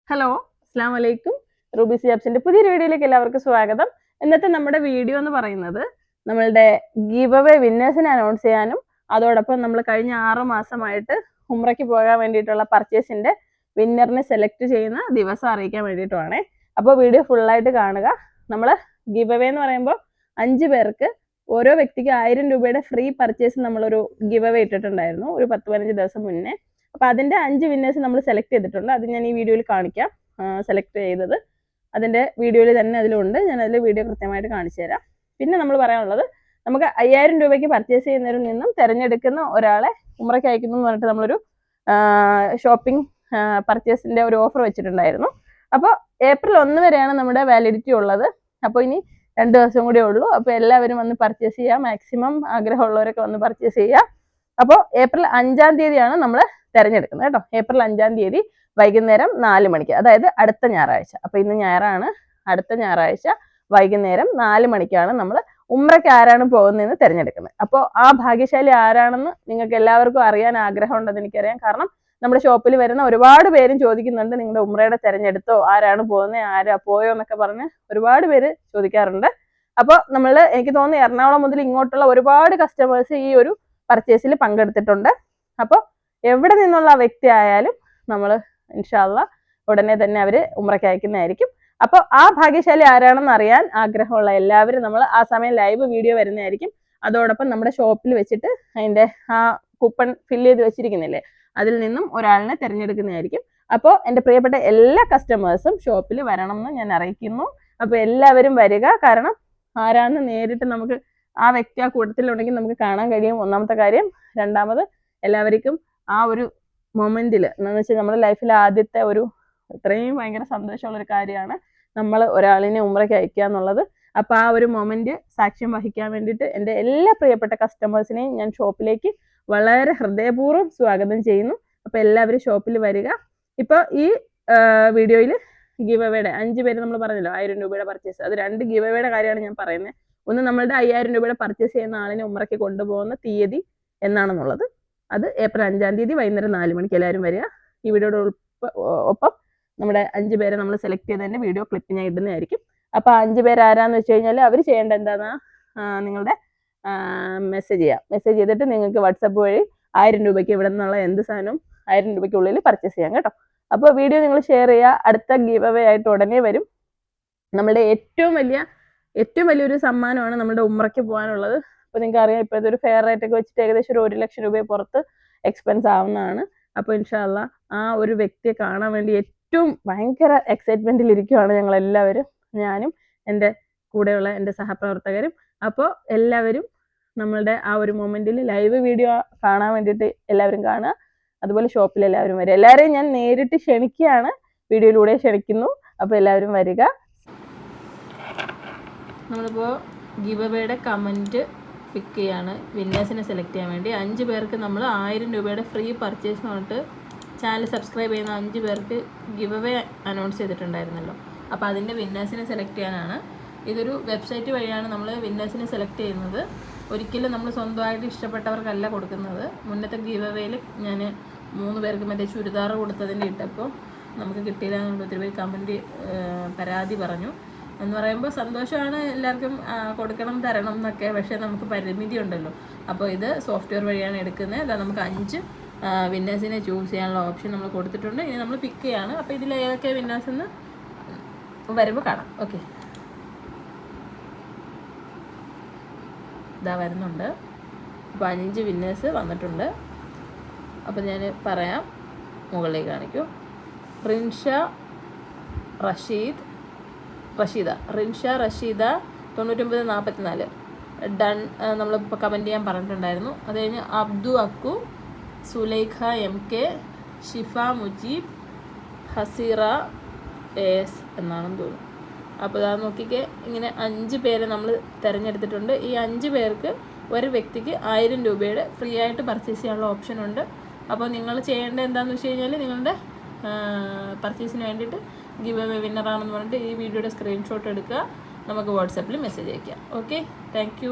Hello, അസ്സാം വലൈക്കും. Ruby സിയാബ്സിന്റെ പുതിയൊരു വീഡിയോയിലേക്ക് എല്ലാവർക്കും സ്വാഗതം. ഇന്നത്തെ നമ്മുടെ വീഡിയോ എന്ന് പറയുന്നത് നമ്മളുടെ ഗിവ് അവേ വിന്നേഴ്സിനെ അനൗൺസ് ചെയ്യാനും അതോടൊപ്പം നമ്മൾ കഴിഞ്ഞ 6 മാസമായിട്ട് ഉംറയ്ക്ക് പോകാൻ വേണ്ടിയിട്ടുള്ള പർച്ചേസിന്റെ വിന്നറിനെ സെലക്ട് ചെയ്യുന്ന ദിവസം അറിയിക്കാൻ വേണ്ടിയിട്ടുമാണ്. അപ്പോൾ വീഡിയോ ഫുള്ളായിട്ട് കാണുക. നമ്മൾ ഗിവ് അവേ എന്ന് പറയുമ്പോൾ 5 പേർക്ക് ഓരോ വ്യക്തിക്ക് 1000 രൂപയുടെ ഫ്രീ പർച്ചേസ് നമ്മളൊരു ഗിവ് അവേ ഇട്ടിട്ടുണ്ടായിരുന്നു ഒരു 10-15 ദിവസം മുന്നേ. അപ്പോൾ അതിന്റെ 5 വിന്നേഴ്സ് നമ്മൾ സെലക്ട് ചെയ്തിട്ടുണ്ട്. അത് ഞാൻ ഈ വീഡിയോയിൽ കാണിക്കാം. സെലക്ട് ചെയ്തത് അതിന്റെ വീഡിയോയിൽ തന്നെ അതിലുണ്ട്. ഞാൻ അതിൽ വീഡിയോ കൃത്യമായിട്ട് കാണിച്ചു തരാം. പിന്നെ നമ്മൾ പറയാനുള്ളത്, നമുക്ക് 5000 രൂപയ്ക്ക് പർച്ചേസ് ചെയ്യുന്നവരിൽ നിന്നും തിരഞ്ഞെടുക്കുന്ന ഒരാളെ ഉംറയ്ക്ക് അയക്കുന്നു എന്ന് പറഞ്ഞിട്ട് നമ്മളൊരു ഷോപ്പിംഗ് പർച്ചേസിന്റെ ഒരു ഓഫർ വെച്ചിട്ടുണ്ടായിരുന്നു. അപ്പോൾ ഏപ്രിൽ 1 വരെയാണ് നമ്മുടെ വാലിഡിറ്റി ഉള്ളത്. അപ്പോൾ ഇനി 2 ദിവസം കൂടിയേ ഉള്ളൂ. അപ്പോൾ എല്ലാവരും വന്ന് പർച്ചേസ് ചെയ്യുക. മാക്സിമം ആഗ്രഹമുള്ളവരൊക്കെ വന്ന് പർച്ചേസ് ചെയ്യുക. അപ്പോൾ ഏപ്രിൽ 5-ാം തീയതിയാണ് നമ്മൾ തിരഞ്ഞെടുക്കുന്നത് കേട്ടോ. ഏപ്രിൽ 5-ാം തീയതി വൈകുന്നേരം 4 മണിക്ക്, അതായത് അടുത്ത ഞായറാഴ്ച. അപ്പോൾ ഇന്ന് ഞായറാണ്, അടുത്ത ഞായറാഴ്ച വൈകുന്നേരം 4 മണിക്കാണ് നമ്മൾ ഉംറയ്ക്ക് ആരാണ് പോകുന്നതെന്ന് തിരഞ്ഞെടുക്കുന്നത്. അപ്പോൾ ആ ഭാഗ്യശാലി ആരാണെന്ന് നിങ്ങൾക്ക് എല്ലാവർക്കും അറിയാൻ ആഗ്രഹമുണ്ടെന്ന് എനിക്കറിയാം. കാരണം നമ്മുടെ ഷോപ്പിൽ വരുന്ന ഒരുപാട് പേരും ചോദിക്കുന്നുണ്ട്, നിങ്ങളുടെ ഉംറയുടെ തിരഞ്ഞെടുത്തോ, ആരാണ് പോകുന്നത്, ആരാ പോയോ എന്നൊക്കെ പറഞ്ഞ് ഒരുപാട് പേര് ചോദിക്കാറുണ്ട്. അപ്പോൾ എനിക്ക് തോന്നുന്നു എറണാകുളം മുതൽ ഇങ്ങോട്ടുള്ള ഒരുപാട് കസ്റ്റമേഴ്സ് ഈ ഒരു പർച്ചേസിൽ പങ്കെടുത്തിട്ടുണ്ട്. അപ്പോൾ എവിടെ നിന്നുള്ള വ്യക്തി ആയാലും നമ്മൾ ഇൻഷാ അല്ലാഹ് ഉടനെ തന്നെ അവർ ഉംറയ്ക്ക് അയക്കുന്നതായിരിക്കും. അപ്പോൾ ആ ഭാഗ്യശാലി ആരാണെന്ന് അറിയാൻ ആഗ്രഹമുള്ള എല്ലാവരും നമ്മൾ ആ സമയം ലൈവ് വീഡിയോ വരുന്നതായിരിക്കും. അതോടൊപ്പം നമ്മുടെ ഷോപ്പിൽ വെച്ചിട്ട് അതിന്റെ ആ കൂപ്പൺ ഫില്ല് ചെയ്ത് വെച്ചിരിക്കുന്നില്ലേ, അതിൽ നിന്നും ഒരാളിനെ തിരഞ്ഞെടുക്കുന്നതായിരിക്കും. അപ്പോൾ എൻ്റെ പ്രിയപ്പെട്ട എല്ലാ കസ്റ്റമേഴ്സും ഷോപ്പിൽ വരണം എന്ന് ഞാൻ അറിയിക്കുന്നു. അപ്പോൾ എല്ലാവരും വരിക. കാരണം ആരാന്ന് നേരിട്ട് നമുക്ക് ആ വ്യക്തി ആ കൂട്ടത്തിലുണ്ടെങ്കിൽ നമുക്ക് കാണാൻ കഴിയും, ഒന്നാമത്തെ കാര്യം. രണ്ടാമത് എല്ലാവർക്കും ആ ഒരു മൊമെന്റിൽ എന്താണെന്ന് വെച്ചാൽ നമ്മുടെ ലൈഫിൽ ആദ്യത്തെ ഒരു ഇത്രയും ഭയങ്കര സന്തോഷമുള്ള ഒരു കാര്യമാണ് നമ്മൾ ഒരാളിനെ ഉംറയ്ക്ക് അയക്കുക എന്നുള്ളത്. അപ്പോൾ ആ ഒരു മൊമെന്റ് സാക്ഷ്യം വഹിക്കാൻ വേണ്ടിയിട്ട് എൻ്റെ എല്ലാ പ്രിയപ്പെട്ട കസ്റ്റമേഴ്സിനെയും ഞാൻ ഷോപ്പിലേക്ക് വളരെ ഹൃദയപൂർവ്വം സ്വാഗതം ചെയ്യുന്നു. അപ്പോൾ എല്ലാവരും ഷോപ്പിൽ വരിക. ഇപ്പോൾ ഈ വീഡിയോയിൽ ഗിവ് അവേയുടെ 5 പേര് നമ്മൾ പറഞ്ഞല്ലോ 1000 രൂപയുടെ പർച്ചേസ്, അത് 2 ഗിവ് അവേയുടെ കാര്യമാണ് ഞാൻ പറയുന്നത്. ഒന്ന് നമ്മളുടെ 5000 രൂപയുടെ പർച്ചേസ് ചെയ്യുന്ന ആളിനെ ഉംറയ്ക്ക് കൊണ്ടുപോകുന്ന തീയതി എന്നാണെന്നുള്ളത്. അത് ഏപ്രിൽ 5-ാം തീയതി വൈകുന്നേരം 4 മണിക്ക് എല്ലാവരും വരിക. ഈ വീഡിയോയുടെ ഒപ്പം നമ്മുടെ 5 പേരെ നമ്മൾ സെലക്ട് ചെയ്തതിൻ്റെ വീഡിയോ ക്ലിപ്പ് ഞാൻ ഇടുന്നതായിരിക്കും. അപ്പോൾ 5 പേര് ആരാന്ന് വെച്ച് കഴിഞ്ഞാൽ അവർ ചെയ്യേണ്ട എന്താണെന്ന് നിങ്ങളുടെ മെസ്സേജ് ചെയ്യാം. മെസ്സേജ് ചെയ്തിട്ട് നിങ്ങൾക്ക് വാട്സപ്പ് വഴി 1000 രൂപയ്ക്ക് ഇവിടെ നിന്നുള്ള എന്ത് സാധനവും 1000 രൂപയ്ക്കുള്ളിൽ പർച്ചേസ് ചെയ്യാം കേട്ടോ. അപ്പോൾ വീഡിയോ നിങ്ങൾ ഷെയർ ചെയ്യുക. അടുത്ത ഗീവ് അവേ ആയിട്ട് ഉടനെ വരും. നമ്മുടെ ഏറ്റവും വലിയൊരു സമ്മാനമാണ് നമ്മുടെ ഉംറയ്ക്ക് പോകാനുള്ളത്. അപ്പോൾ നിങ്ങൾക്ക് അറിയാം, ഇപ്പോഴത്തെ ഒരു ഫെയർ റേറ്റ് ഒക്കെ വെച്ചിട്ട് ഏകദേശം ഒരു 1 ലക്ഷം രൂപയെ പുറത്ത് എക്സ്പെൻസ് ആവുന്നതാണ്. അപ്പോൾ ഇൻഷാ അല്ലാഹ് ആ ഒരു വ്യക്തിയെ കാണാൻ വേണ്ടി ഏറ്റവും ഭയങ്കര എക്സൈറ്റ്മെന്റിൽ ഇരിക്കുവാണ് ഞങ്ങളെല്ലാവരും, ഞാനും എൻ്റെ കൂടെയുള്ള എൻ്റെ സഹപ്രവർത്തകരും. അപ്പോൾ എല്ലാവരും നമ്മളുടെ ആ ഒരു മൊമെന്റിൽ ലൈവ് വീഡിയോ കാണാൻ വേണ്ടിയിട്ട് എല്ലാവരും കാണുക. അതുപോലെ ഷോപ്പിൽ എല്ലാവരും വരിക. എല്ലാവരെയും ഞാൻ നേരിട്ട് ക്ഷണിക്കുകയാണ്, വീഡിയോയിലൂടെ ക്ഷണിക്കുന്നു. അപ്പോൾ എല്ലാവരും വരിക. നമ്മളിപ്പോൾ ഗിവ് അവേയുടെ കമൻറ്റ് പിക്ക് ചെയ്യാണ് വിന്നേഴ്സിനെ സെലക്ട് ചെയ്യാൻ വേണ്ടി. 5 പേർക്ക് നമ്മൾ 1000 രൂപയുടെ ഫ്രീ പർച്ചേസ് എന്ന് പറഞ്ഞിട്ട് ചാനൽ സബ്സ്ക്രൈബ് ചെയ്യുന്ന 5 പേർക്ക് ഗിവ് അവേ അനൗൺസ് ചെയ്തിട്ടുണ്ടായിരുന്നല്ലോ. അപ്പോൾ അതിൻ്റെ വിന്നേഴ്സിനെ സെലക്ട് ചെയ്യാനാണ്. ഇതൊരു വെബ്സൈറ്റ് വഴിയാണ് നമ്മൾ വിന്നേഴ്സിനെ സെലക്ട് ചെയ്യുന്നത്. ഒരിക്കലും നമ്മൾ സ്വന്തമായിട്ട് ഇഷ്ടപ്പെട്ടവർക്കല്ല കൊടുക്കുന്നത്. മുന്നത്തെ ഗിവ് അവേയിൽ ഞാൻ 3 പേർക്ക് മറ്റേ ചുരിദാർ കൊടുത്തതിൻ്റെ ഇട്ടപ്പോൾ നമുക്ക് കിട്ടിയില്ല എന്നുള്ള ഒത്തിരി പേര് കമൻറ്റ് പരാതി പറഞ്ഞു. എന്ന് പറയുമ്പോൾ സന്തോഷമാണ്, എല്ലാവർക്കും കൊടുക്കണം തരണം എന്നൊക്കെ. പക്ഷേ നമുക്ക് പരിമിതി ഉണ്ടല്ലോ. അപ്പോൾ ഇത് സോഫ്റ്റ്വെയർ വഴിയാണ് എടുക്കുന്നത്. അതാ നമുക്ക് 5 വിന്നേഴ്സിനെ ചൂസ് ചെയ്യാനുള്ള ഓപ്ഷൻ നമ്മൾ കൊടുത്തിട്ടുണ്ട്. ഇനി നമ്മൾ പിക്ക് ചെയ്യാണ്. അപ്പോൾ ഇതിൽ ഏതൊക്കെ വിന്നേഴ്സ് എന്ന് വരുമ്പോൾ കാണാം. ഓക്കെ, ഇതാ വരുന്നുണ്ട്. അപ്പോൾ 5 വിന്നേഴ്സ് വന്നിട്ടുണ്ട്. അപ്പോൾ ഞാൻ പറയാം, മുകളിലേക്ക് കാണിക്കൂ. റിൻഷ റഷീദ 9944 ഡൺ നമ്മളിപ്പോൾ കമൻറ്റ് ചെയ്യാൻ പറഞ്ഞിട്ടുണ്ടായിരുന്നു. അത് കഴിഞ്ഞ് അബ്ദു അക്കു, സുലൈഖ MK, ഷിഫ മുജീബ്, ഹസീറ AS എന്നാണെന്ന് തോന്നുന്നു. അപ്പോൾ ഇതാ നോക്കിക്കേ, ഇങ്ങനെ 5 പേരെ നമ്മൾ തിരഞ്ഞെടുത്തിട്ടുണ്ട്. ഈ 5 പേർക്ക് ഒരു വ്യക്തിക്ക് 1000 രൂപയുടെ ഫ്രീ ആയിട്ട് പർച്ചേസ് ചെയ്യാനുള്ള ഓപ്ഷൻ ഉണ്ട്. അപ്പോൾ നിങ്ങൾ ചെയ്യേണ്ടത് എന്താണെന്ന് വെച്ച് കഴിഞ്ഞാൽ നിങ്ങളുടെ പർച്ചേസിന് വേണ്ടിയിട്ട് ഗിവ് അവേ വിന്നറാണെന്ന് പറഞ്ഞിട്ട് ഈ വീഡിയോയുടെ സ്ക്രീൻഷോട്ട് എടുക്കുക, നമുക്ക് വാട്സാപ്പിൽ മെസ്സേജ് അയക്കാം. Okay, thank you.